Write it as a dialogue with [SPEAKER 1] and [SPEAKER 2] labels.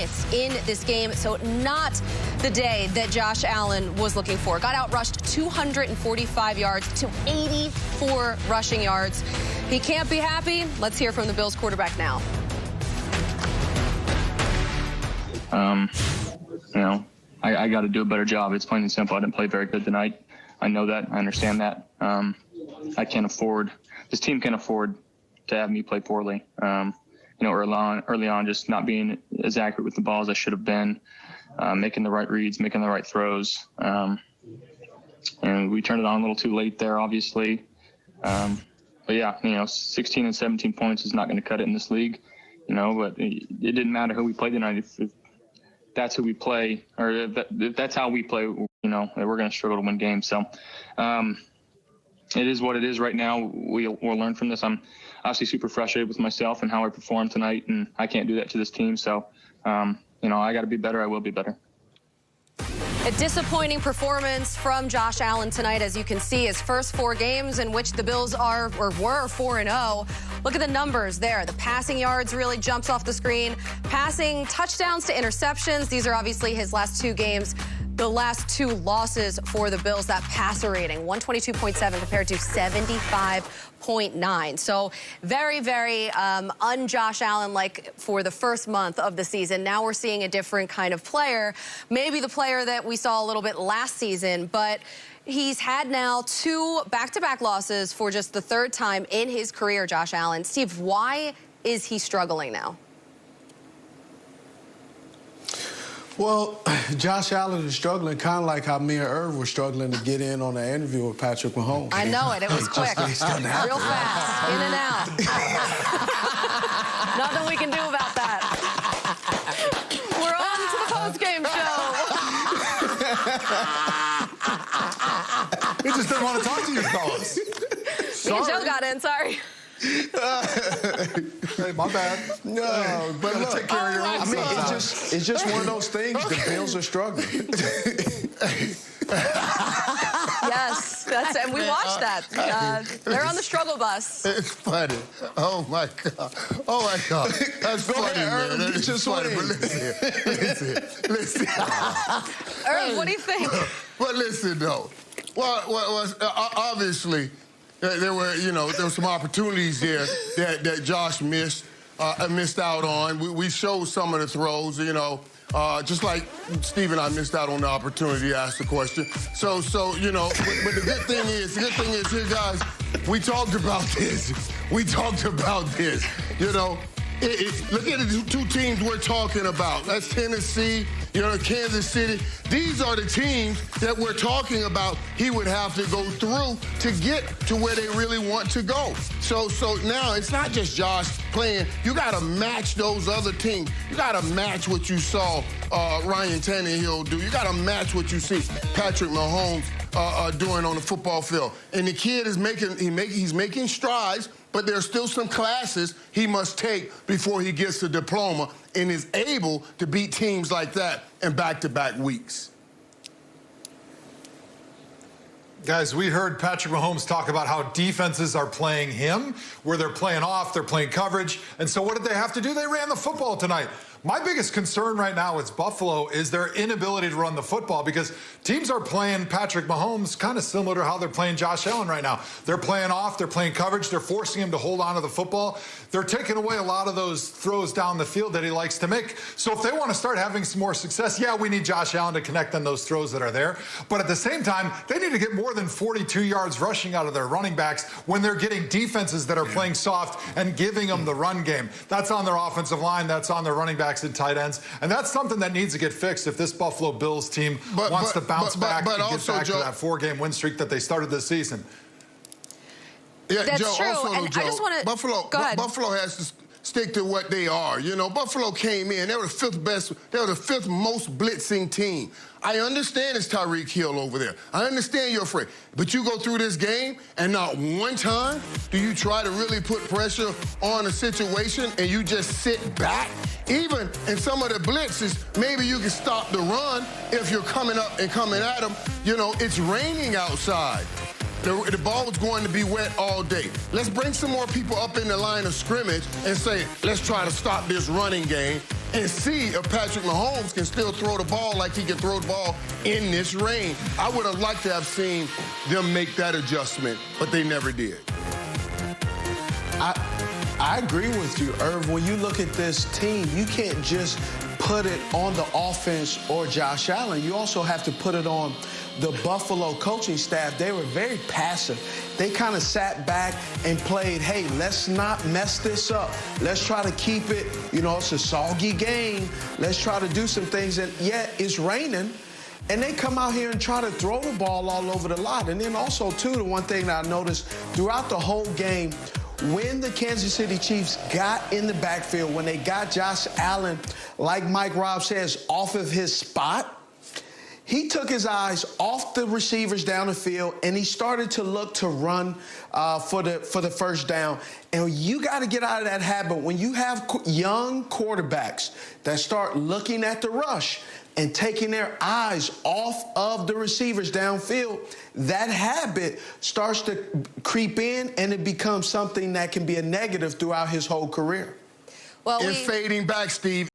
[SPEAKER 1] minutes in this game, so not the day that Josh Allen was looking for. Got outrushed 245 yards to 84 rushing yards. He can't be happy. Let's hear from the Bills quarterback now.
[SPEAKER 2] I got to do a better job. It's plain and simple. I didn't play very good tonight. I know that. I understand that. I can't afford, this team can't afford to have me play poorly. Early on, just not being as accurate with the ball as I should have been, making the right reads, making the right throws. And we turned it on a little too late there, obviously. But yeah, 16 and 17 points is not going to cut it in this league, but it didn't matter who we played tonight. If that's who we play, or if that's how we play, we're going to struggle to win games. So it is what it is right now. We'll learn from this. I'm obviously super frustrated with myself and how I performed tonight, and I can't do that to this team. So, I got to be better. I will be better.
[SPEAKER 1] A disappointing performance from Josh Allen tonight, as you can see, his first 4 games in which the Bills were 4-0. Look at the numbers there. The passing yards really jumps off the screen. Passing touchdowns to interceptions. These are obviously his last 2 games. The last 2 losses for the Bills, that passer rating, 122.7 compared to 75.9. So very, very un-Josh Allen-like for the first month of the season. Now we're seeing a different kind of player, maybe the player that we saw a little bit last season, but he's had now 2 back-to-back losses for just the 3rd time in his career, Josh Allen. Steve, why is he struggling now?
[SPEAKER 3] Well, Josh Allen is struggling kind of like how me and Irvin were struggling to get in on the interview with Patrick Mahomes.
[SPEAKER 1] I know it. It was quick. Real fast. In and out. Nothing we can do about that. We're on to the post-game show.
[SPEAKER 4] We just didn't want to talk to you fellas.
[SPEAKER 1] Me and Joe got in. Sorry.
[SPEAKER 4] Hey, my bad.
[SPEAKER 3] No, but look,
[SPEAKER 4] take care of your own
[SPEAKER 3] it's just one of those things. The Bills are struggling.
[SPEAKER 1] Yes, and we watched that. They're on the struggle bus.
[SPEAKER 5] It's funny. Oh my God. Oh my God. That's funny, man. That is just funny. But listen.
[SPEAKER 1] Irv, what do you think?
[SPEAKER 5] But listen, though. Well, obviously. There were some opportunities there that Josh missed out on. We showed some of the throws, just like Steve and I missed out on the opportunity to ask the question. So but the good thing is here, guys, we talked about this. Look at the 2 teams we're talking about. That's Tennessee, Kansas City. These are the teams that we're talking about he would have to go through to get to where they really want to go. So now it's not just Josh playing. You got to match those other teams. You got to match what you saw Ryan Tannehill do. You got to match what you see Patrick Mahomes doing on the football field. And the kid is he's making strides, but there's still some classes he must take before he gets the diploma and is able to beat teams like that in back-to-back weeks.
[SPEAKER 4] Guys, we heard Patrick Mahomes talk about how defenses are playing him, where they're playing off, they're playing coverage. And so what did they have to do? They ran the football tonight. My biggest concern right now with Buffalo is their inability to run the football, because teams are playing Patrick Mahomes kind of similar to how they're playing Josh Allen right now. They're playing off, they're playing coverage, they're forcing him to hold on to the football. They're taking away a lot of those throws down the field that he likes to make. So if they want to start having some more success, yeah, we need Josh Allen to connect on those throws that are there. But at the same time, they need to get more than 42 yards rushing out of their running backs when they're getting defenses that are playing soft and giving them the run game. That's on their offensive line, that's on their running backs and tight ends. And that's something that needs to get fixed if this Buffalo Bills team wants to bounce back and get back to that 4-game win streak that they started this season.
[SPEAKER 5] Yeah,
[SPEAKER 1] that's
[SPEAKER 5] Joe,
[SPEAKER 1] true.
[SPEAKER 5] also,
[SPEAKER 1] And
[SPEAKER 5] Joe,
[SPEAKER 1] I just want to
[SPEAKER 5] Buffalo has to stick to what they are. Buffalo came in. They were the 5th best. They were the 5th most blitzing team. I understand it's Tyreek Hill over there. I understand you're afraid. But you go through this game, and not one time do you try to really put pressure on a situation, and you just sit back. Even in some of the blitzes, maybe you can stop the run if you're coming up and coming at them. It's raining outside. The ball was going to be wet all day. Let's bring some more people up in the line of scrimmage and say, let's try to stop this running game and see if Patrick Mahomes can still throw the ball like he can throw the ball in this rain. I would have liked to have seen them make that adjustment, but they never did.
[SPEAKER 3] I agree with you, Irv. When you look at this team, you can't just put it on the offense or Josh Allen. You also have to put it on the Buffalo coaching staff. They were very passive. They kind of sat back and played, hey, let's not mess this up. Let's try to keep it, it's a soggy game. Let's try to do some things. And yet it's raining. And they come out here and try to throw the ball all over the lot. And then also, too, the one thing that I noticed throughout the whole game, when the Kansas City Chiefs got in the backfield, when they got Josh Allen, like Mike Robb says, off of his spot, he took his eyes off the receivers down the field, and he started to look to run for the first down. And you got to get out of that habit. When you have young quarterbacks that start looking at the rush and taking their eyes off of the receivers downfield, that habit starts to creep in, and it becomes something that can be a negative throughout his whole career.
[SPEAKER 5] Well, fading back, Steve.